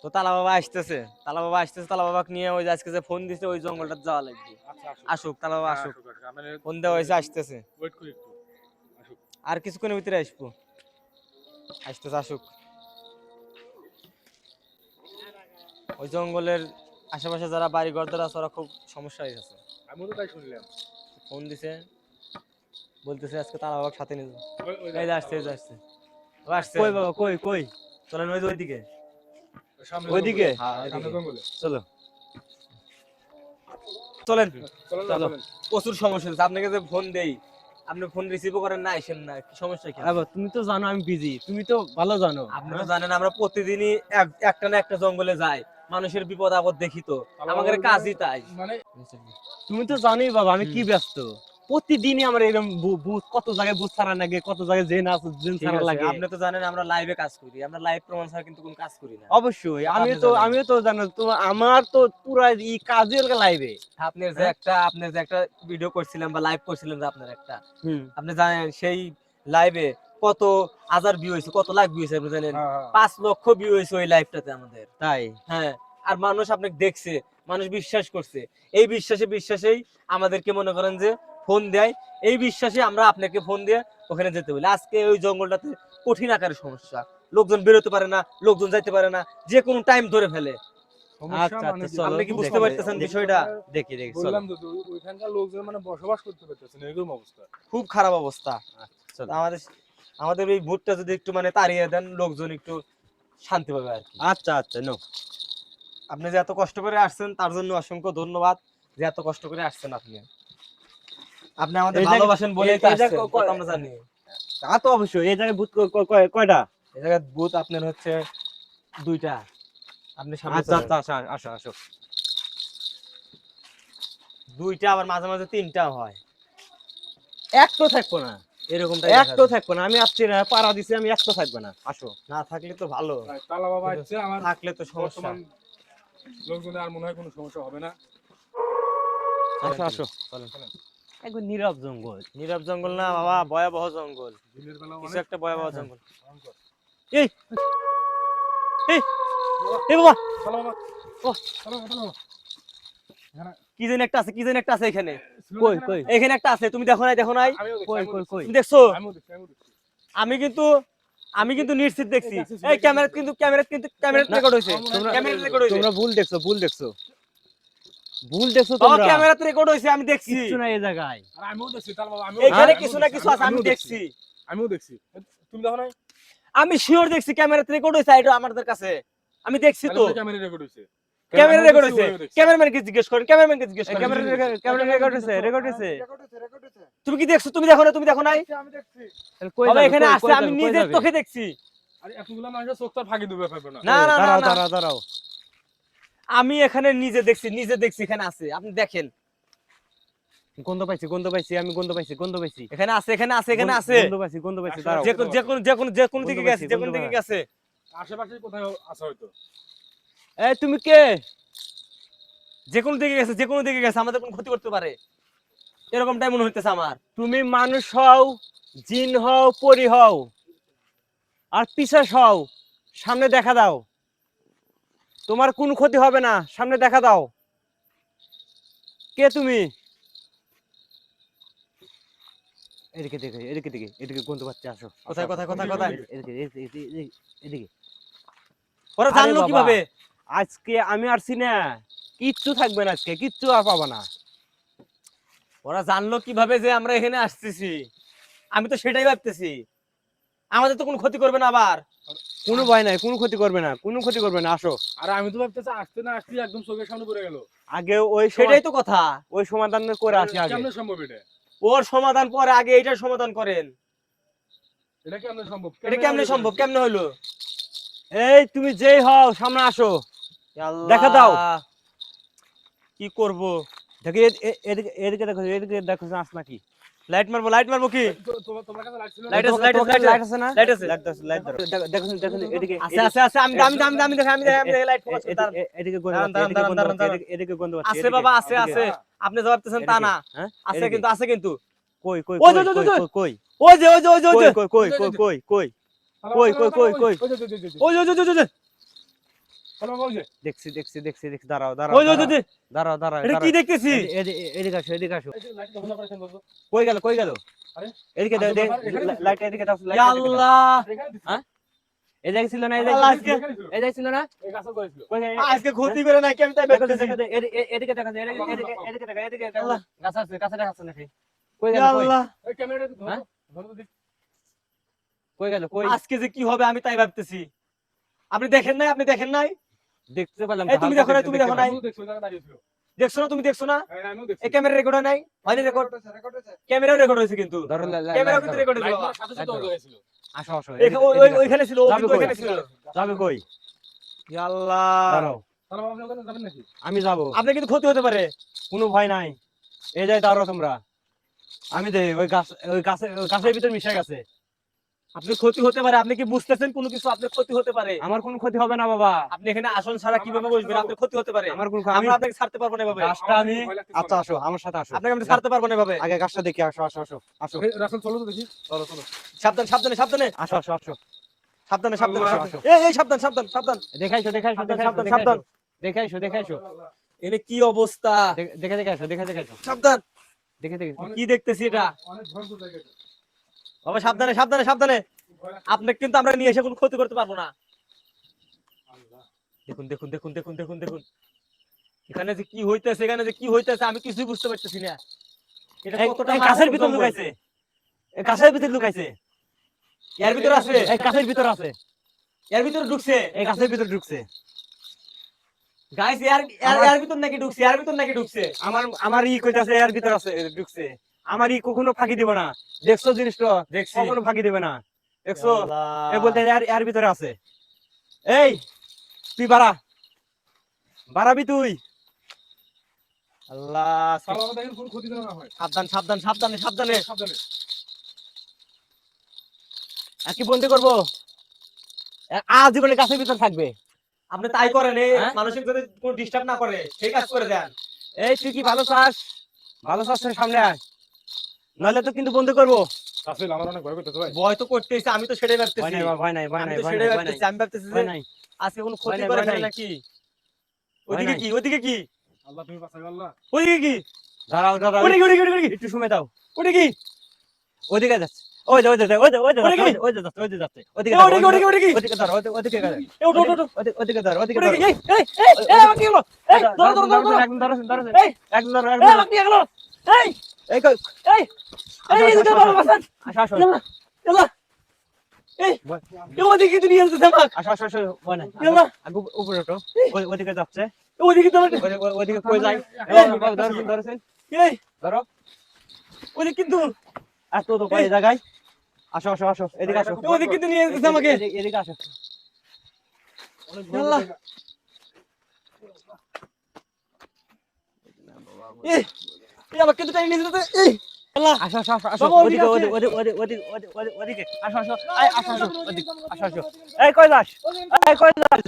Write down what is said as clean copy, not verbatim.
তো তালা বাবা আসতেছে, তালা বাবাকে নিয়ে ওই যে আজকে যে ফোন দিছে ওই জঙ্গলটা যাওয়া লাগবে। আচ্ছা আসুক। আসুক তালা বাবা হ্যাঁ, আসুক, আসুক, আসুক। আমি ফোন দেওয়া হয়েছে, আসতেছে। ওয়েট করি একটু। আসুক। আর কিছুক্ষণের ভিতরে আসবো, আসতেছে আসুক। ওই জঙ্গলের আশেপাশে যারা বাড়ি ঘর দ্বারা আছে ওরা খুব সমস্যা হয়ে গেছে। আমিও তো তাই শুনলাম। ফোন দিছে, বলতেছে আজকে তালা বাবাকে সাথে নিয়ে যাবো। ওই এই যে আসছে, এই যে আসছে, ও আসছে। কই বাবা, কই কই? চলেন ওই যে ওইদিকে, সামনে ওইদিকে। জঙ্গলে। হ্যাঁ সামনে ওইদিকে, জঙ্গলে। চলো চলেন। চলেন না, চলো, চলেন। প্রচুর সমস্যা হচ্ছে। আপনাকে যে ফোন দেই, আপনি ফোন রিসিভও করেন না, আসেন না, কি সমস্যা কি? আবার তুমি তো জানো আমি বিজি, তুমি তো ভালো জানো। আপনি তো জানেন আমরা প্রতিদিনই একটা না একটা জঙ্গলে যাই, মানুষের বিপদ আপদ দেখি, তো আমাদের কাজই তাই। মানে তুমি তো জানোই বাবা আমি কি হুম। ব্যস্ত। প্রতিদিনই আমার এরকম বুথ কত জায়গায় বুথ ছাড়া লাগে, কত জায়গায় জেন আছে জেন ঠিক ছাড়া আছে, লাগে। আপনি তো জানেন আমরা লাইভে কাজ করি, আমরা লাইভ প্রমাণ ছাড়া কিন্তু কোনো কাজ করি না। অবশ্যই তা আমিও আপনি তো জানেন। আমিও তো জানো তো আমার তো পুরো ই কাজের লাইভে। আপনার যে একটা ভিডিও করছিলেন বা লাইভ করছিলেন যে আপনার একটা, হুম। আপনি জানেন সেই লাইভে কত হাজার ভিউ হয়েছে, কত লাখ ভিউ হয়েছে আপনি জানেন? হ্যাঁ, হ্যাঁ। 5 লক্ষ ভিউ হয়েছে ওই লাইভটাতে আমাদের। তাই হ্যাঁ, আর মানুষ আপনাকে দেখছে, মানুষ বিশ্বাস করছে। এই বিশ্বাসেই আমাদেরকে মনে করেন যে ফোন দেয়, এই বিশ্বাসে আমরা আপনাকে ফোন দিয়ে ওখানে যেতে বলি। আজকে ওই জঙ্গলটাতে কঠিন আকারের সমস্যা, লোকজন বেরোতে পারে না, লোকজন যাইতে পারে না, যে কোনো টাইম ধরে ফেলে। সমস্যা আচ্ছা মানে আচ্ছা কি? চলো আপনি কি খুব বুঝতে দেখি সমস্যা। পারতেছেন মানে বিষয়টা? দেখি দেখি চলো। বললাম তো ওইখানকার লোকজন মানে বসবাস করতে পারতেছে না, এরকম অবস্থা। খুব খারাপ অবস্থা। আচ্ছা চলো। আমাদের আমাদের এই ভোটটা যদি একটু মানে তাড়িয়ে দেন, লোকজন একটু শান্তি পাবে আর কি। আচ্ছা আচ্ছা নো। আপনি যে এত কষ্ট করে আসছেন তার জন্য অসংখ্য ধন্যবাদ, যে এত কষ্ট করে আসছেন আপনি। আপনি আমাদের এই জায়গা ভালোবাসেন বলেই তো এই আসছেন, জায়গা তা তো আমরা জানি। তা তো অবশ্যই এই জায়গায় বুথ কয়টা? এই জায়গায় বুথ আপনার হচ্ছে 2টা। আপনি সামনে আচ্ছা চলেন। আচ্ছা আসো আসো আসো। 2টা, আবার মাঝে মাঝে 3টা হয়, এক তো থাকবো না, এরকমটাই এক দেখা তো যায়। থাকবো না, আমি আপনি পাড়া দিছি, আমি এক তো থাকবো না, আসো। না থাকলে তো ভালো, তালা বাবা কিন্তু আসছে আমার। থাকলে তো সমস্যা। বর্তমান লোকজনের আর মনে হয় কোনো সমস্যা হবে না। আসো আসো চলেন। একবার নীরব জঙ্গল। নীরব জঙ্গল না বাবা, ভয়াবহ জঙ্গল, দিনের বেলা কিছু অনেক একটা ভয়াবহ হ্যাঁ। জঙ্গল। ভয়ঙ্কর। এই এই বাবা, এই বাবা তালা বাবা, ও তালা বাবা, তালা বাবা। এখানে কি যেন একটা আছে, কি যেন একটা আছে এখানে, ছিল না কই এখানে কই একটা? এখানে একটা আছে, তুমি দেখো নাই? দেখো নাই? আমিও দেখছি, কই আমিও কই দেখছি। কই তুমি দেখছো? আমিও দেখছি, আমিও দেখছি। আমি কিন্তু আমি কিন্তু নিশ্চিত দেখছি। এই গাছে ছিল, এই এই গাছে ক্যামেরা ছিল। কিন্তু ক্যামেরা না রেকর্ড হইছে, আমার মনে হয় তোমরা ক্যামেরা রেকর্ড হইছে তোমরা ভুল দেখছো, ভুল দেখছো, ভুল দেখছো বাবা, তোমরা। ক্যামেরাতে রেকর্ড হইছে, আমি দেখছি। কিচ্ছু নাই এই জায়গায়। আর আমিও দেখছি, তালা বাবা, আমিও এইখানে দেখছি, কিছু আমিও না দেখছি, কিছু আছে, আমি আমিও দেখছি। দেখছি। আমিও দেখছি। তুমি দেখো নাই? আমি শিওর দেখছি, ক্যামেরাতে রেকর্ড হইছে, এটা আমাদের কাছে আমি দেখছি তাহলে তো। মনে হয় ক্যামেরা রেকর্ড হইছে। ক্যামেরা আমিও রেকর্ড দেখছি, হইছে, ওইও দেখছি। ক্যামেরাম্যানকে জিজ্ঞেস করেন, ক্যামেরাম্যানকে জিজ্ঞেস এই করেন। ক্যামেরা ক্যামেরা রেকর্ড হইছে, রেকর্ড হইছে। তুমি কি দেখছো? তুমি দেখো না? তুমি দেখো নাই? তাহলে কই বাবা যাবে, এখানে কই আছে, কই আমি যাবে, কই নিজের যাবে? চোখে দেখছি। আরে এতগুলা মানুষের চোখ তো আর ফাঁকি দিবে পারবে না। না না না দাঁড়াও না, দাঁড়াও দাঁড়াও। আমি এখানে নিজে দেখছি এখানে আছে, আপনি দেখেন। গন্ধ পাইছি, গন্ধ পাইছি, আমি গন্ধ পাইছি, গন্ধ পাইছি, এখানে আছে, এখানে আছে, এখানে আছে। গন্ধ পাইছি, গন্ধ পাইছি, দাঁড়াও। যে কোন গন্ধ দিকে পাইছি, গেছে, যে কোন গন্ধ দিকে পাইছি। গেছে। আশেপাশে কোথাও আছে হয়তো। এই তুমি কে? যে কোন দিকে গেছে, যে কোন দিকে গেছে, আমাদের কোন ক্ষতি করতে পারে, এরকমটাই মনে হইতেছে আমার। তুমি মানুষ হও, জিন হও, পরি হও, আর পিশাচ হও, সামনে দেখা দাও, তোমার কোনো ক্ষতি হবে না, সামনে দেখা দাও। কে তুমি? এদিকে দেখে, এদিকে দিকে, এদিকে গন্ধ পাচ্ছি, আসো। কোথায় কোথায় কোথায় কোন কোথায়? দিকে? এদিকে এদিকে এদিকে এদিকে। ওরা আরে জানলো বাবা, কিভাবে? আজকে আমি আসছি না, কিচ্ছু থাকবে না আজকে, কিচ্ছু আর পাবা না। ওরা জানলো কিভাবে যে আমরা এখানে আসতেছি? আমি তো সেটাই ভাবতেছি, আমাদের তো কোনো ক্ষতি করবে না আবার। কোনো ভয় নাই, কোনো ক্ষতি করবে না, কোনো ক্ষতি করবে না, আসো। আর আমি তো ভাবতেছি আসতে না আসতে একদম চোখের সামনে পড়ে গেল। আগে ওই সেটাই তো কথা। ওই সমাধান করে আসি আগে। কেমনে সম্ভব এটা? ওর সমাধান পরে, আগে এটার সমাধান করেন। এটা কেমনে সম্ভব? এটা কেমনে সম্ভব? কেমনে হলো? এই তুমি যেই হও সামনে আসো, আল্লাহ, দেখা দাও। কি করব? দেখি এদিকে এদিকে দেখো, এদিকে দেখো আস নাকি। লাইট মারবো কি? তোমার কাছে লাইট ছিল না? লাইট আছে, তোমার কাছে লাইট আছে না? লাইট আছে। লাইট দাও, লাইট দাও। দেখো দেখো এদিকে আছে আছে আছে, আমি দেখে লাইট ফোকাস করি। দাঁড়ান এদিকে গন্ধ দাঁড়ান পাচ্ছি, দাঁড়ান দাঁড়ান দাঁড়ান। এদিকে গন্ধ পাচ্ছি, আছে এদিকে, বাবা, আছে এদিকে, আছে। আপনি জবাব দিতেছেন তা না। হ্যাঁ আছে এদিকে। কিন্তু, আছে কিন্তু। কই কই ওই কই যে, কই কই ওই যে ওই যে ওই যে ওই যে কই কই কই কই কই কই কই কই কই ওই যে, ওই যে ওই যে ওই যে। চলো বাবা, ওই যে। দেখছি দেখছি দেখছি দেখছি, দাঁড়াও দাঁড়াও ওই ওই, ওই, ওই, দাঁড়াও দাঁড়াও এটা কি দেখতেছি? এদিকে আসো এদিকে আসো। এই যে লাইটটা বন্ধ করেছেন বলতো। কই গেল কই গেল? আরে, এদিকে দাও, এখানে লাইট এদিকে দাও, ইয়া আল্লাহ, এখানে দিছি। হ্যাঁ? এদিকে ছিল না, আল্লাহ, এদিকে এখানে ছিল। এদিকে ছিল না? এই গাছে করেছিল। কই আজকে ক্ষতি করে নাই আমি তাই দেখো ভাবতেছি। দেখো এদিকে দেখা যায়, এদিকে দেখা, এদিকে দেখা। আল্লাহ। গাছ আছে, গাছে দেখা আছে নাকি? কই গেল ইয়া কই? আল্লাহ, এই ক্যামেরাটা ধরো, হ্যাঁ? ধরো তো দেখি। কই গেল কই? আজকে যে কি হবে আমি তাই ভাবতেছি। আপনি দেখেন নাই? আপনি দেখেন নাই? দেখতে পেলাম। এই তুমি দেখো না, তুমি দেখো নাই? আমিও দেখছি, ওই জায়গায় দাঁড়িয়ে ছিল। দেখছো না? তুমি দেখছো না? হ্যাঁ, আমিও দেখছি। এই ক্যামেরা রেকর্ড হয় নাই? হয়নি রেকর্ড? ক্যামেরাও রেকর্ড হয়েছে কিন্তু। ধরো ক্যামেরাও কিন্তু রেকর্ড হয়েছে লাইট বাবা। মারার সাথে সাথে ওই জায়গায় ছিল। আসো আসো ওইখানে ছিল, ও যাবে কিন্তু কই? ওইখানে ছিল। যাবে কই? ইয়া আল্লাহ, দাঁড়াও, তাহলে বাবা, আপনি ওখানে যাবেন নাকি? আমি যাবো, আপনার কিন্তু ক্ষতি হতে পারে। কোনো ভয় নাই। এই যাই দাঁড়াও তোমরা। আমি দে ওই গাছ, ওই গাছের ভিতর মিশে গেছে। আপনি ক্ষতি হতে পারে, আপনি কি বুঝতেছেন কোনো কিছু? আপনার ক্ষতি হতে পারে। আমার কোনো ক্ষতি হবে না বাবা, আপনি এখানে আসন ছাড়া কিভাবে বসবেন? আপনার ক্ষতি হতে পারে। আমার কোনো আমি আমরা আপনাকে ছাড়তে পারবো না এভাবে। গাছটা আমি, ভয় লাগতেছে আচ্ছা আমার। আসো আমার সাথে আসো, আপনাকে আমি ছাড়তে পারবো না এভাবে। আগে গাছটা দেখি। আসো আসো আসো আসো এই, রাসেল চলো তো দেখি। চলো, চলো। সাবধান, সাবধানে, সাবধানে, আসো আসো আসো। সাবধানে, সাবধানে, আল্লাহ, সাবধানে। এই সাবধান, সাবধান, সাবধান। দেখাইছো দেখাইছো সাবধান, দেখাইছো সাবধান, সাবধান। দেখাইছো দেখাইছো এনে কি অবস্থা? দেখে দেখাইছো দেখে দেখাইছো সাবধান। দেখে দেখে। কি দেখতেছি এটা? অনেক ভয়ঙ্কর জায়গা এটা। বাবা সাবধানে, সাবধানে, সাবধানে। ভয় লাগছে। আপনাকে কিন্তু আমরা নিয়ে এসে কোনো ক্ষতি করতে পারবো না। আল্লাহ। দেখুন, দেখুন, দেখুন, দেখুন, দেখুন, দেখুন। এখানে যে কি হইতেছে, এখানে যে কি হইতেছে আমি কিছুই বুঝতে পারতেছি না। এটা কতটা এই গাছের ভিতর জঙ্গল। লুকাইছে, এই গাছের ভিতর লুকাইছে, এর ভিতর আছে, এই গাছের ভিতর আছে, এর ভিতর ঢুকছে। এই গাছের ভিতর ঢুকছে। গাইস এর ভিতর নাকি ঢুকছে, এর ভিতর নাকি ঢুকছে। আমার আমার কইতাছে এর ভিতর আছে, ঢুকছে। আমার কখনো ফাঁকি দিব না। দেখছো জিনিসটা? দেখছি। কখনো ফাঁকি দিবে না। দেখছো? আল্লাহ। এ বলতে এর ভিতরে আছে। এই তুই বাড়াবি তুই। আল্লাহ, তাহলে বাবা দেখেন কোনো ক্ষতি যেন না হয়। সাবধান, সাবধান, সাবধানে, সাবধানে। সাবধানে। আর কি বন্দি করবো? আজীবনে গাছের ভিতর থাকবে। আপনি তাই করেন, এই হ্যাঁ? মানুষের যদি কোনো ডিস্টার্ব না করে সেই কাজ করে দেন। এই তুই কি ভালো চাস? ভালো চাস তোর সামনে আয়, নইলে তো কিন্তু বন্ধ করবো। রাসেল, আমার অনেক ভয় করতেছে ভাই। ভয় তো করতেছে, আমি তো সেটাই ভয় ভাবতেছি। নাই ভয় নাই ভয় আমি নাই তো ভয় সেটাই নাই ভয় নাই ভাবতেছি, আমি ভাবতেছি যে ভয় নাই। আজকে কোনো ক্ষতি নাই, করে ভয় ফেলে নাই। নাকি। ভয় ওইদিকে নাই। কি, ওইদিকে কি, আল্লাহ, তুমি বাঁচাও আল্লাহ। ওইদিকে কি, দাঁড়াও দাঁড়াও, ওইদিকে, ওইদিকে, ওইদিকে, একটু সময় দাও। ওইদিকে কি, ওদিকে যাচ্ছে, ওই যে যাচ্ছে, ওই যে ওদিকে? যাচ্ছে, ওই যে যাচ্ছে, ওই যে যাচ্ছে। ওদিকে এ, ধরো, ওদিকে, ওদিকে, ওদিকে। ওদিকে ধরো, ওদিকে ধরো, এ, ওঠো, ওঠো, ওঠো। ওদিকে ধরো, ওদিকে ওইদিকে, ধরো। এই, এই, এই, আমার কি হলো? এই, ধরো, ধরো, ধরো, ধরো। একদম ধরো, ধরো, এই, একদম ধরো, এই, একদম ধরো। আমার কি হলো? এই, এই কই, এই, এই, এদিকে বাবা, বাঁচান। আসো আসো ইয়াল্লাহ, ইয়াল্লাহ। এই, এ, ওদিকে কিন্তু নিয়ে যেতেছে আমাকে। আসো আসো আসো, ভয় নাই। ইয়াল্লাহ। আগে উপরে ওঠো, ওদিকে যাচ্ছে, ওদিকে তো আমার- ওদিকে কই যায়? ধরছেন ধরছেন, এই, ধরো। ওদিকে কিন্তু, এত তো কয় জায়গায়। আসো আসো আসো, এদিকে আসো, ওদিকে কিন্তু নিয়ে যেতেছে আমাকে। এদিকে আসো। অনেক আল্লাহ। ভয়ঙ্কর জায়গা। এই, এই, আমাকে কিন্তু টাইম নিয়ে যেতেছে। এই, আল্লাহ। আসো আসো আসো আসো, বাবা, ওদিকে ওদিকে আছে। ওদিকে আসো আসো, আসো আসো, ওদিকে আসো আসো। এই কই যাস? এই কই যাস?